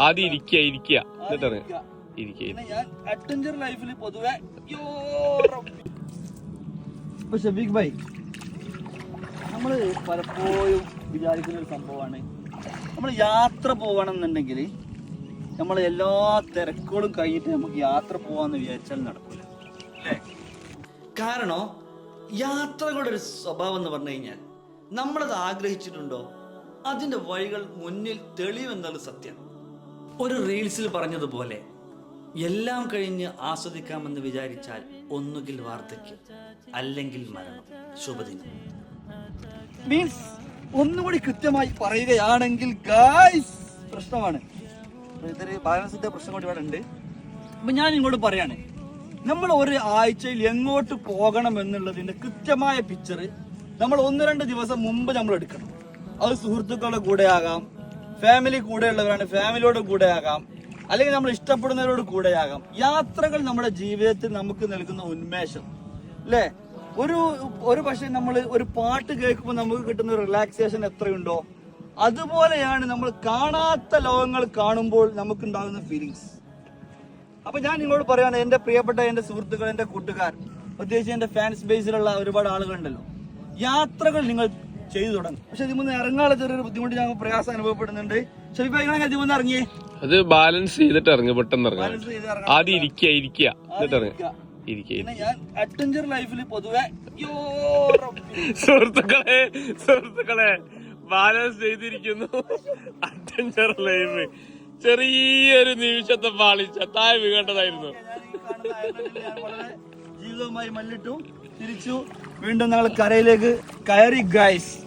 ആദ്യം ഇരിക്കുക ഞാൻ അഡ്വഞ്ചർ ലൈഫിൽ പൊതുവെ ഷഫീഖ് ഭായി, നമ്മള് പലപ്പോഴും വിചാരിക്കുന്ന ഒരു സംഭവമാണ്, നമ്മൾ യാത്ര പോകണം എന്നുണ്ടെങ്കിൽ നമ്മൾ എല്ലാ തിരക്കുകളും കഴിഞ്ഞിട്ട് നമുക്ക് യാത്ര പോവാന്ന് വിചാരിച്ചാൽ നടക്കില്ല അല്ലേ? കാരണം യാത്രകളുടെ ഒരു സ്വഭാവം എന്ന് പറഞ്ഞു കഴിഞ്ഞാൽ നമ്മളത് ആഗ്രഹിച്ചിട്ടുണ്ടോ അതിന്റെ വഴികൾ മുന്നിൽ തെളിയുമെന്നത് സത്യം. ഒരു റീൽസിൽ പറഞ്ഞതുപോലെ എല്ലാം കഴിഞ്ഞ് ആസ്വദിക്കാമെന്ന് വിചാരിച്ചാൽ ഒന്നുകിൽ വാർദ്ധക്യം അല്ലെങ്കിൽ മരണം. ശുഭദിനം. മീൻസ് ഒന്നുകൂടി കൃത്യമായി പറയുകയാണെങ്കിൽ ഗായ്സ് പ്രശ്നമാണ്, ഇതൊരു ബാലൻസിന്റെ പ്രശ്നം കൂടി ഇവിടെ ഉണ്ട്. അപ്പൊ ഞാൻ ഇങ്ങോട്ട് പറയാണ്, നമ്മൾ ഒരു ആഴ്ചയിൽ എങ്ങോട്ട് പോകണം എന്നുള്ളതിന്റെ കൃത്യമായ പിക്ചർ നമ്മൾ 1-2 ദിവസം മുമ്പ് നമ്മൾ എടുക്കണം. അത് സുഹൃത്തുക്കളുടെ കൂടെ ആകാം, ഫാമിലി കൂടെ ഉള്ളവരാണ് ഫാമിലിയോട് കൂടെ ആകാം, അല്ലെങ്കിൽ നമ്മൾ ഇഷ്ടപ്പെടുന്നവരോട് കൂടെ ആകാം. യാത്രകൾ നമ്മുടെ ജീവിതത്തിൽ നമുക്ക് നൽകുന്ന ഉന്മേഷം അല്ലേ? ഒരു പക്ഷെ നമ്മൾ ഒരു പാട്ട് കേൾക്കുമ്പോൾ നമുക്ക് കിട്ടുന്ന റിലാക്സേഷൻ എത്രയുണ്ടോ അതുപോലെയാണ് നമ്മൾ കാണാത്ത ലോകങ്ങൾ കാണുമ്പോൾ നമുക്ക് ഉണ്ടാകുന്ന ഫീലിങ്സ്. അപ്പൊ ഞാൻ നിങ്ങളോട് പറയാണ്, എന്റെ പ്രിയപ്പെട്ട എന്റെ സുഹൃത്തുക്കൾ, എന്റെ കൂട്ടുകാർ, പ്രത്യേകിച്ച് എന്റെ ഫാൻസ് ബേസിലുള്ള ഒരുപാട് ആളുകളുണ്ടല്ലോ, യാത്രകൾ നിങ്ങൾ ചെയ്തു തുടങ്ങും. പക്ഷെ ഇതിമൊന്ന് ഇറങ്ങാനുള്ള ചെറിയൊരു ബുദ്ധിമുട്ട് ഞങ്ങൾക്ക് പ്രയാസം അനുഭവപ്പെടുന്നുണ്ട്. ഷഫീഖ് ഇതിമൊന്ന് ഇറങ്ങിയേ, അത് ബാലൻസ് ചെയ്തിട്ട് ഇറങ്ങും, പെട്ടെന്ന് ഇറങ്ങാം. ആദ്യം ഇരിക്കുക. ഞാൻ അഡ്വഞ്ചർ ലൈഫിൽ പൊതുവെ സുഹൃത്തുക്കളെ ബാലൻസ് ചെയ്തിരിക്കുന്നു. അഡ്വഞ്ചർ ലൈഫ് ചെറിയൊരു നിമിഷത്തെ പാളിച്ച താഴെ വീകേണ്ടതായിരുന്നു. ജീവിതവുമായി മല്ലിട്ടു തിരിച്ചു വീണ്ടും ഞങ്ങൾ കരയിലേക്ക് കയറി ഗൈസ്.